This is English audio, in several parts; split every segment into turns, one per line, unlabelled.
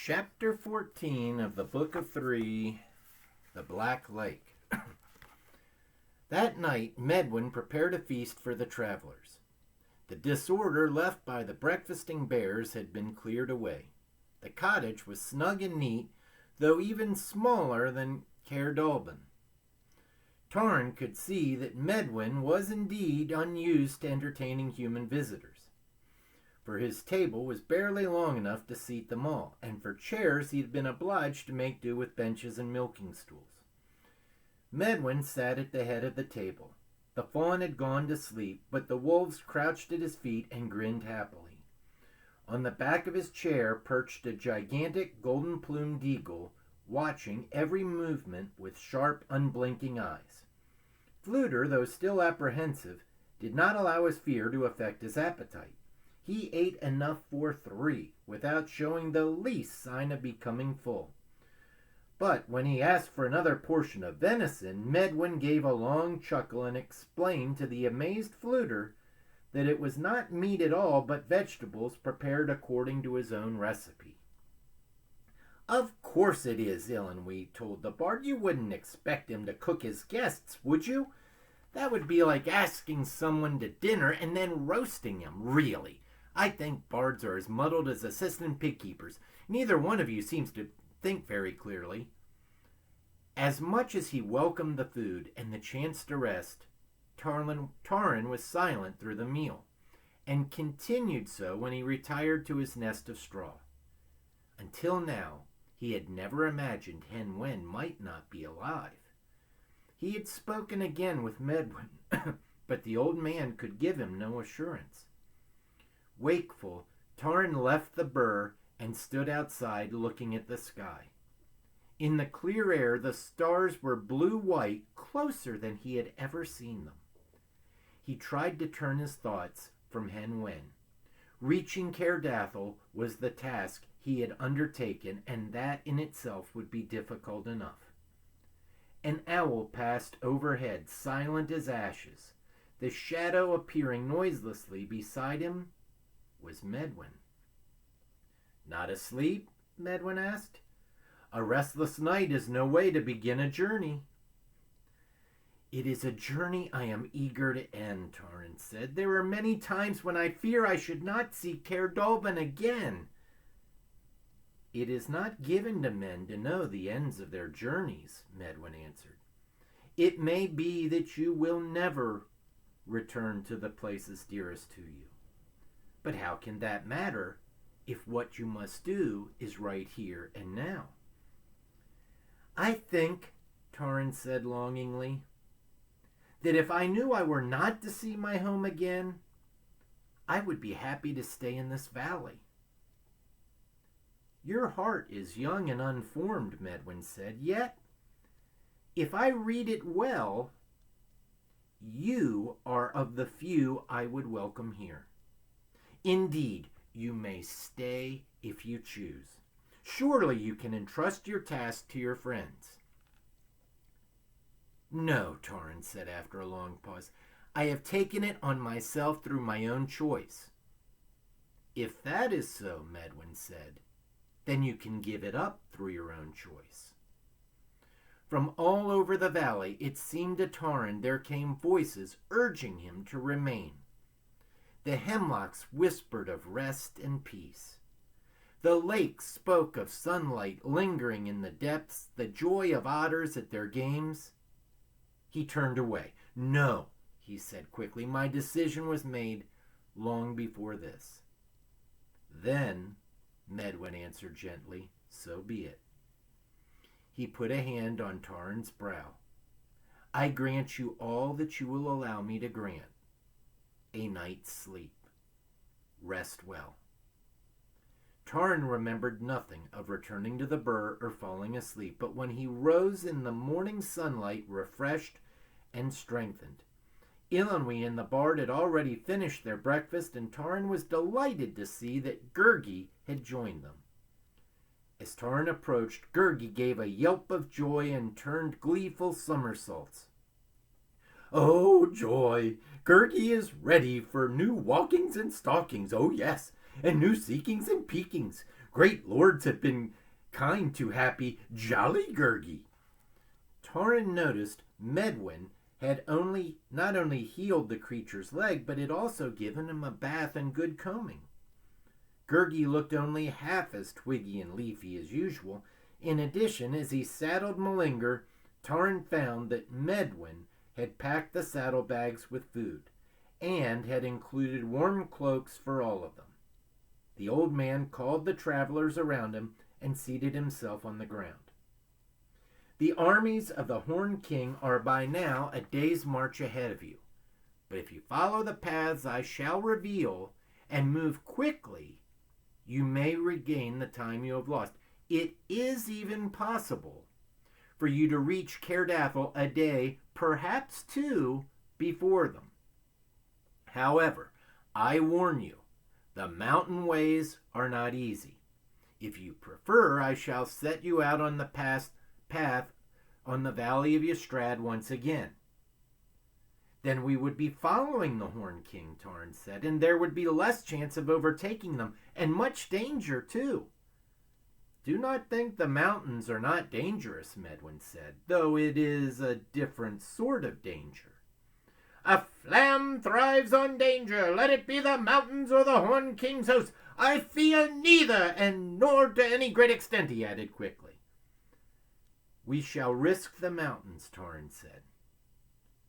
Chapter 14 of the Book of Three, The Black Lake. That night, Medwin prepared a feast for the travelers. The disorder left by the breakfasting bears had been cleared away. The cottage was snug and neat, though even smaller than Cair Dallben. Taran could see that Medwin was indeed unused to entertaining human visitors. For his table was barely long enough to seat them all, and for chairs he had been obliged to make do with benches and milking stools. Medwin sat at the head of the table. The fawn had gone to sleep, but the wolves crouched at his feet and grinned happily. On the back of his chair perched a gigantic golden-plumed eagle, watching every movement with sharp, unblinking eyes. Fluter, though still apprehensive, did not allow his fear to affect his appetite. He ate enough for 3, without showing the least sign of becoming full. But when he asked for another portion of venison, Medwin gave a long chuckle and explained to the amazed Fluter that it was not meat at all, but vegetables prepared according to his own recipe. "Of course it is," Ilonwy told the bard. "You wouldn't expect him to cook his guests, would you? That would be like asking someone to dinner and then roasting him, really. I think bards are as muddled as assistant pig keepers. Neither one of you seems to think very clearly." As much as he welcomed the food and the chance to rest, Taran was silent through the meal, and continued so when he retired to his nest of straw. Until now, he had never imagined Hen Wen might not be alive. He had spoken again with Medwin, but the old man could give him no assurance. Wakeful, Taran left the burr and stood outside looking at the sky. In the clear air, the stars were blue-white, closer than he had ever seen them. He tried to turn his thoughts from Hen Wen. Reaching Cairdathel was the task he had undertaken, and that in itself would be difficult enough. An owl passed overhead, silent as ashes. The shadow appearing noiselessly beside him was Medwin. "Not asleep?" Medwin asked. "A restless night is no way to begin a journey." "It is a journey I am eager to end," Taran said. "There are many times when I fear I should not see Cair Dallben again." "It is not given to men to know the ends of their journeys," Medwin answered. "It may be that you will never return to the places dearest to you. But how can that matter if what you must do is right here and now?" "I think," Taran said longingly, "that if I knew I were not to see my home again, I would be happy to stay in this valley." "Your heart is young and unformed," Medwin said. "Yet, if I read it well, you are of the few I would welcome here. Indeed, you may stay if you choose. Surely you can entrust your task to your friends." "No," Taran said after a long pause. "I have taken it on myself through my own choice." "If that is so," Medwin said, "then you can give it up through your own choice." From all over the valley, it seemed to Taran there came voices urging him to remain. The hemlocks whispered of rest and peace. The lake spoke of sunlight lingering in the depths, the joy of otters at their games. He turned away. "No," he said quickly, "my decision was made long before this." "Then," Medwin answered gently, "so be it." He put a hand on Taran's brow. "I grant you all that you will allow me to grant. A night's sleep. Rest well." Taran remembered nothing of returning to the burr or falling asleep, but when he rose in the morning sunlight, refreshed and strengthened. Ilonwy and the bard had already finished their breakfast, and Taran was delighted to see that Gurgi had joined them. As Taran approached, Gurgi gave a yelp of joy and turned gleeful somersaults. "Oh, joy! Gurgi is ready for new walkings and stalkings, oh yes, and new seekings and peekings. Great lords have been kind to happy, jolly Gurgi. Taran noticed Medwin had not only healed the creature's leg, but had also given him a bath and good combing. Gurgi looked only half as twiggy and leafy as usual. In addition, as he saddled Malinger, Taran found that Medwin had packed the saddlebags with food, and had included warm cloaks for all of them. The old man called the travelers around him and seated himself on the ground. The armies of the Horned King are by now a day's march ahead of you. But if you follow the paths I shall reveal and move quickly, you may regain the time you have lost. It is even possible for you to reach Cairdathel a day, perhaps two, before them. However, I warn you, the mountain ways are not easy. If you prefer, I shall set you out on the path on the Valley of Ystrad once again. Then we would be following the Horned King, Taran said, and there would be less chance of overtaking them, and much danger, too. Do not think the mountains are not dangerous, Medwin said, though it is a different sort of danger. A flam thrives on danger, let it be the mountains or the Horned King's house. I fear neither, and nor to any great extent, he added quickly. We shall risk the mountains, Taran said.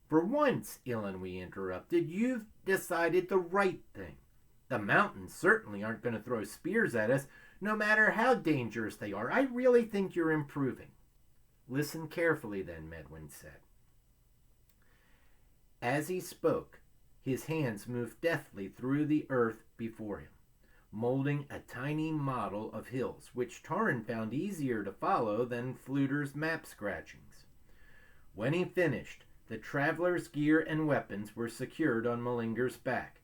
For once, Ilonwy interrupted, you've decided the right thing. The mountains certainly aren't going to throw spears at us, no matter how dangerous they are. I really think you're improving. Listen carefully then, Medwin said. As he spoke, his hands moved deftly through the earth before him, molding a tiny model of hills, which Taran found easier to follow than Fluter's map scratchings. When he finished, the traveler's gear and weapons were secured on Malinger's back.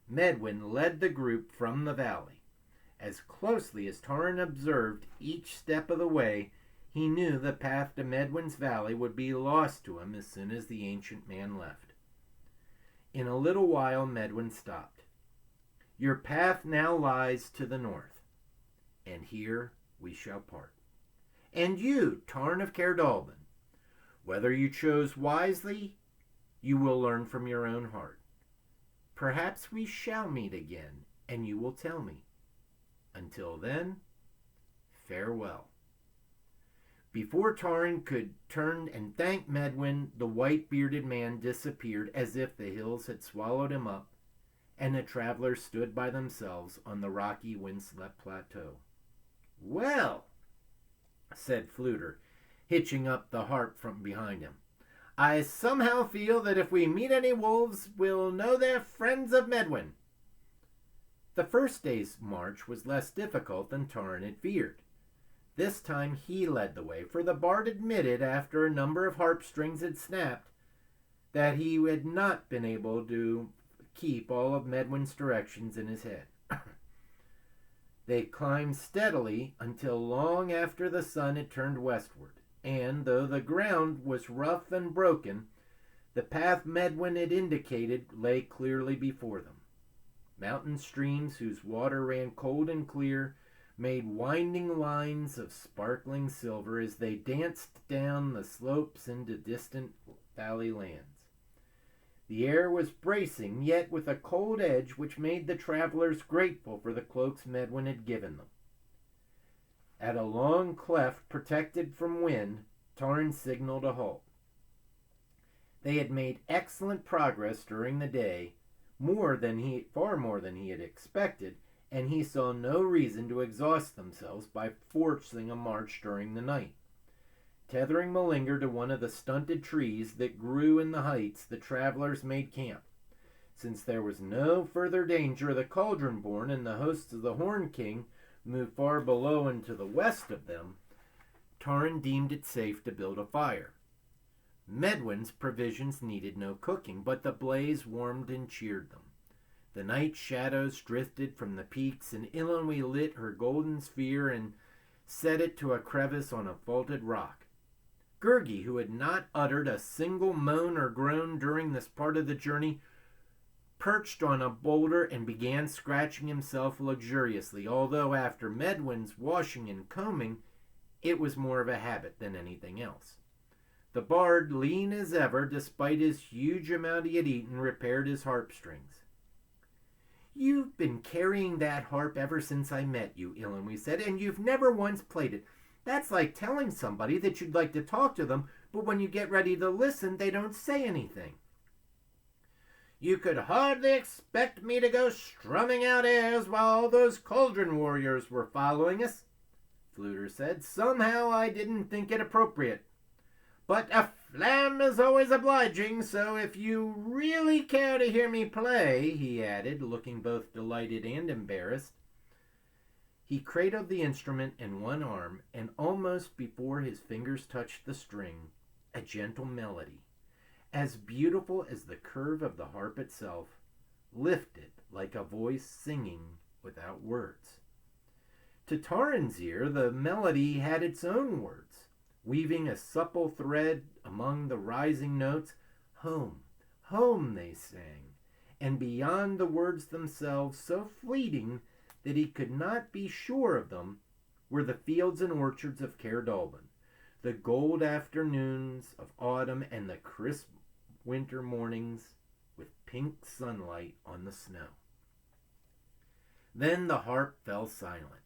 Medwin led the group from the valley. As closely as Taran observed each step of the way, he knew the path to Medwin's valley would be lost to him as soon as the ancient man left. In a little while, Medwin stopped. Your path now lies to the north, and here we shall part. And you, Tarn of Caerdalban, whether you chose wisely, you will learn from your own heart. Perhaps we shall meet again, and you will tell me. Until then, farewell. Before Taran could turn and thank Medwin, the white-bearded man disappeared as if the hills had swallowed him up, and the travelers stood by themselves on the rocky, windswept plateau. Well, said Fluter, hitching up the harp from behind him, I somehow feel that if we meet any wolves, we'll know they're friends of Medwin. The first day's march was less difficult than Taran had feared. This time he led the way, for the bard admitted, after a number of harp strings had snapped, that he had not been able to keep all of Medwin's directions in his head. They climbed steadily until long after the sun had turned westward, and though the ground was rough and broken, the path Medwin had indicated lay clearly before them. Mountain streams whose water ran cold and clear made winding lines of sparkling silver as they danced down the slopes into distant valley lands. The air was bracing, yet with a cold edge which made the travelers grateful for the cloaks Medwin had given them. At a long cleft protected from wind, Taran signaled a halt. They had made excellent progress during the day, far more than he had expected, and he saw no reason to exhaust themselves by forcing a march during the night. Tethering Malinger to one of the stunted trees that grew in the heights, the travelers made camp. Since there was no further danger, the Cauldron-born and the hosts of the Horned King moved far below and to the west of them. Taran deemed it safe to build a fire. Medwin's provisions needed no cooking, but the blaze warmed and cheered them. The night shadows drifted from the peaks, and Ilonwy lit her golden sphere and set it to a crevice on a vaulted rock. Gurgi, who had not uttered a single moan or groan during this part of the journey, perched on a boulder and began scratching himself luxuriously, although after Medwin's washing and combing, It was more of a habit than anything else. The bard, lean as ever, despite his huge amount he had eaten, repaired his harp strings. "You've been carrying that harp ever since I met you," Eilonwy said, "and you've never once played it. That's like telling somebody that you'd like to talk to them, but when you get ready to listen, they don't say anything." "You could hardly expect me to go strumming out airs while all those cauldron warriors were following us," Fluter said. "Somehow I didn't think it appropriate. But a flam is always obliging, so if you really care to hear me play," he added, looking both delighted and embarrassed. He cradled the instrument in one arm, and almost before his fingers touched the string, a gentle melody, as beautiful as the curve of the harp itself, lifted like a voice singing without words. To Taran's ear, the melody had its own words, weaving a supple thread among the rising notes. "Home, home," they sang, and beyond the words themselves, so fleeting that he could not be sure of them, were the fields and orchards of Cair Dallben, the gold afternoons of autumn, and the crisp winter mornings with pink sunlight on the snow. Then the harp fell silent.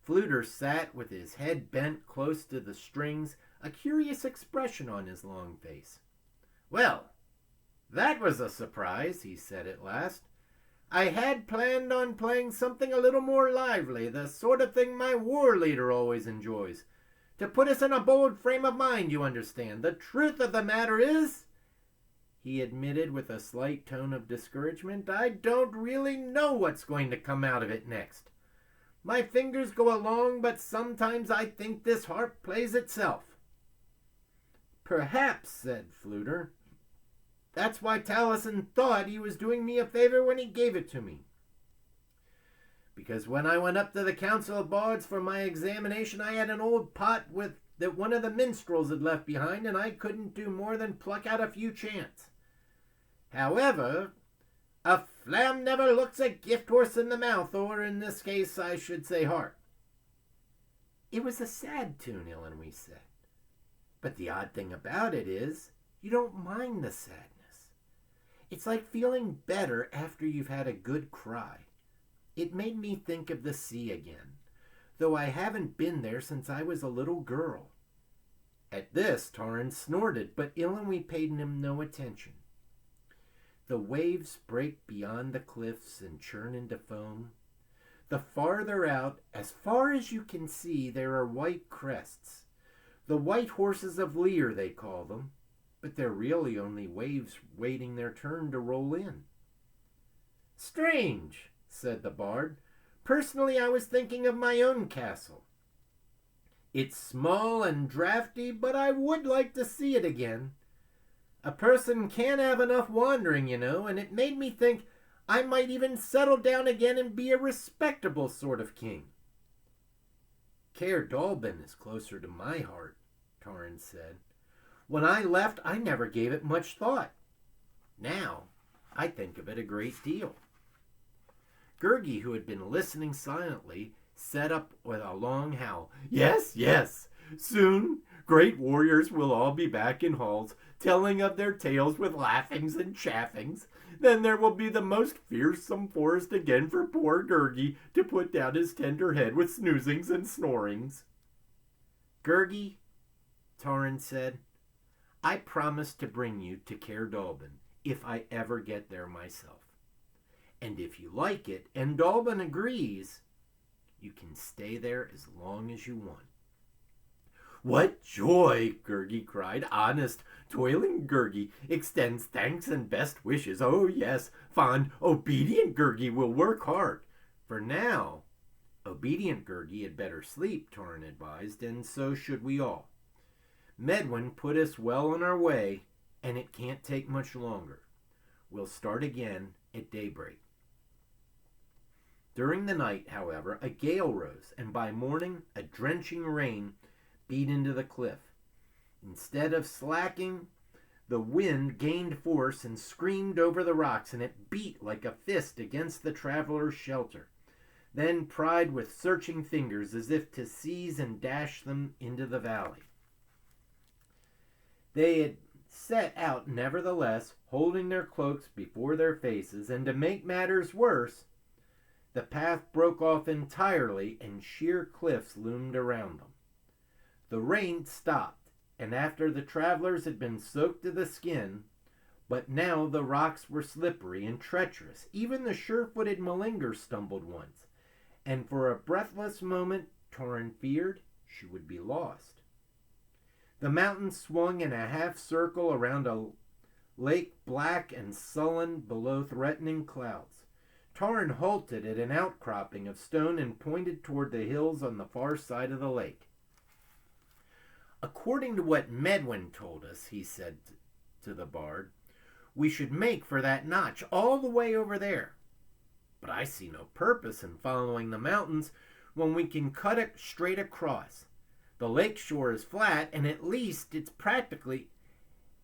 Fluter sat with his head bent close to the strings, a curious expression on his long face. "Well, that was a surprise," he said at last. "I had planned on playing something a little more lively, the sort of thing my war leader always enjoys. To put us in a bold frame of mind, you understand. The truth of the matter is," he admitted with a slight tone of discouragement, "I don't really know what's going to come out of it next. My fingers go along, but sometimes I think this harp plays itself." "Perhaps," said Fluter, "that's why Taliesin thought he was doing me a favor when he gave it to me. Because when I went up to the Council of Bards for my examination, I had an old pot that one of the minstrels had left behind, and I couldn't do more than pluck out a few chants. However, a flam never looks a gift horse in the mouth, or in this case I should say heart." "It was a sad tune," Eilonwy said. "But the odd thing about it is, you don't mind the sadness. It's like feeling better after you've had a good cry. It made me think of the sea again, though I haven't been there since I was a little girl." At this, Taran snorted, but Eilonwy paid him no attention. "The waves break beyond the cliffs and churn into foam. The farther out, as far as you can see, there are white crests. The white horses of Lear, they call them, but they're really only waves waiting their turn to roll in." "Strange," said the bard. "Personally, I was thinking of my own castle. It's small and drafty, but I would like to see it again. A person can't have enough wandering, you know, and it made me think I might even settle down again and be a respectable sort of king." "Cair Dallben is closer to my heart," Taran said. "When I left, I never gave it much thought. Now, I think of it a great deal." Gurgi, who had been listening silently, set up with a long howl. "Yes, yes. Soon, great warriors will all be back in halls, telling of their tales with laughings and chaffings. Then there will be the most fearsome forest again for poor Gurgi to put down his tender head with snoozings and snorings." "Gurgi," Taran said, "I promise to bring you to Cair Dallben if I ever get there myself. And if you like it, and Dallben agrees, you can stay there as long as you want." "What joy!" Gurgi cried. "Honest, toiling Gurgi extends thanks and best wishes. Oh yes, fond, obedient Gurgi will work hard. For now, obedient Gurgi had better sleep," Taran advised, "and so should we all. Medwyn put us well on our way, and it can't take much longer. We'll start again at daybreak." During the night, however, a gale rose, and by morning a drenching rain beat into the cliff. Instead of slacking, the wind gained force and screamed over the rocks, and it beat like a fist against the travelers' shelter. then pried with searching fingers as if to seize and dash them into the valley. They had set out nevertheless, holding their cloaks before their faces, and to make matters worse, the path broke off entirely and sheer cliffs loomed around them. The rain stopped, and after the travelers had been soaked to the skin, but now the rocks were slippery and treacherous. Even the sure-footed Malinger stumbled once, and for a breathless moment Torin feared she would be lost. The mountain swung in a half circle around a lake black and sullen below threatening clouds. Torin halted at an outcropping of stone and pointed toward the hills on the far side of the lake. "According to what Medwin told us," he said to the bard, "we should make for that notch all the way over there. But I see no purpose in following the mountains when we can cut it straight across. The lake shore is flat, and at least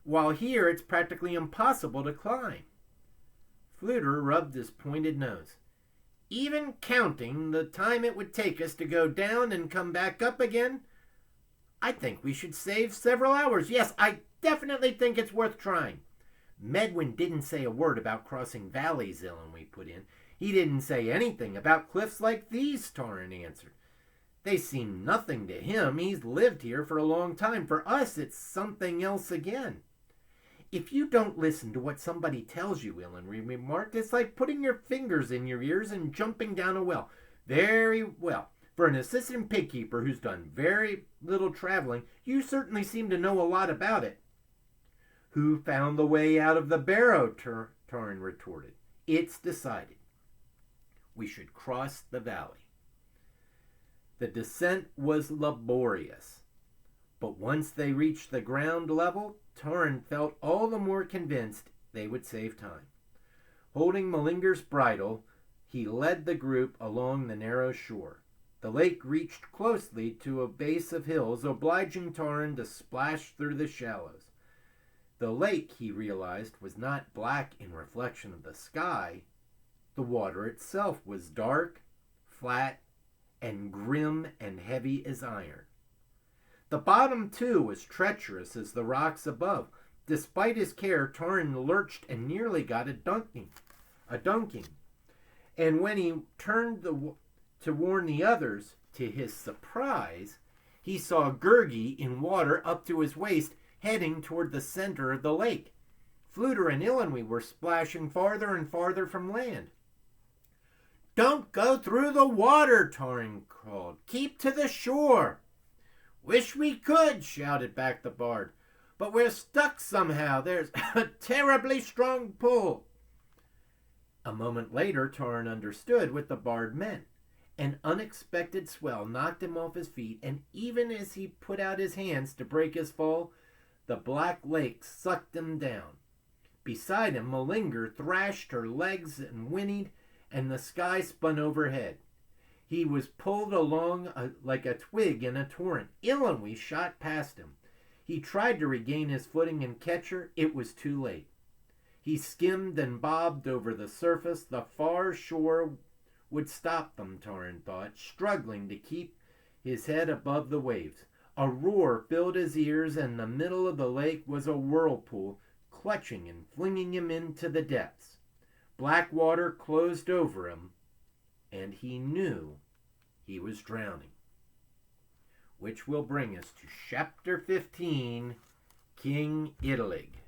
while here it's practically impossible to climb." Fluter rubbed his pointed nose. "Even counting the time it would take us to go down and come back up again, I think we should save several hours. Yes, I definitely think it's worth trying." "Medwin didn't say a word about crossing valleys," Ilonwy put in. "He didn't say anything about cliffs like these," Torin answered. "They seem nothing to him. He's lived here for a long time. For us, it's something else again." "If you don't listen to what somebody tells you," Ilonwy remarked, "it's like putting your fingers in your ears and jumping down a well. Very well. For an assistant pigkeeper who's done very little traveling, you certainly seem to know a lot about it." "Who found the way out of the barrow?" Torin retorted. "It's decided. We should cross the valley." The descent was laborious, but once they reached the ground level, Torin felt all the more convinced they would save time. Holding Malinger's bridle, he led the group along the narrow shore. The lake reached closely to a base of hills, obliging Torin to splash through the shallows. The lake, he realized, was not black in reflection of the sky. The water itself was dark, flat, and grim and heavy as iron. The bottom, too, was treacherous as the rocks above. Despite his care, Torin lurched and nearly got a dunking. And when he turned to warn the others, to his surprise, he saw Gurgi in water up to his waist, heading toward the center of the lake. Fluter and Ilonwy were splashing farther and farther from land. "Don't go through the water," Torin called. "Keep to the shore." "Wish we could," shouted back the bard. "But we're stuck somehow. There's a terribly strong pull." A moment later, Torin understood what the bard meant. An unexpected swell knocked him off his feet, and even as he put out his hands to break his fall, the black lake sucked him down. Beside him, Malinger thrashed her legs and whinnied, and the sky spun overhead. He was pulled along like a twig in a torrent. Ilonwy shot past him. He tried to regain his footing and catch her. It was too late. He skimmed and bobbed over the surface. The far shore would stop them, Torin thought, struggling to keep his head above the waves. A roar filled his ears, and the middle of the lake was a whirlpool, clutching and flinging him into the depths. Black water closed over him, and he knew he was drowning. Which will bring us to Chapter 15, King Italig.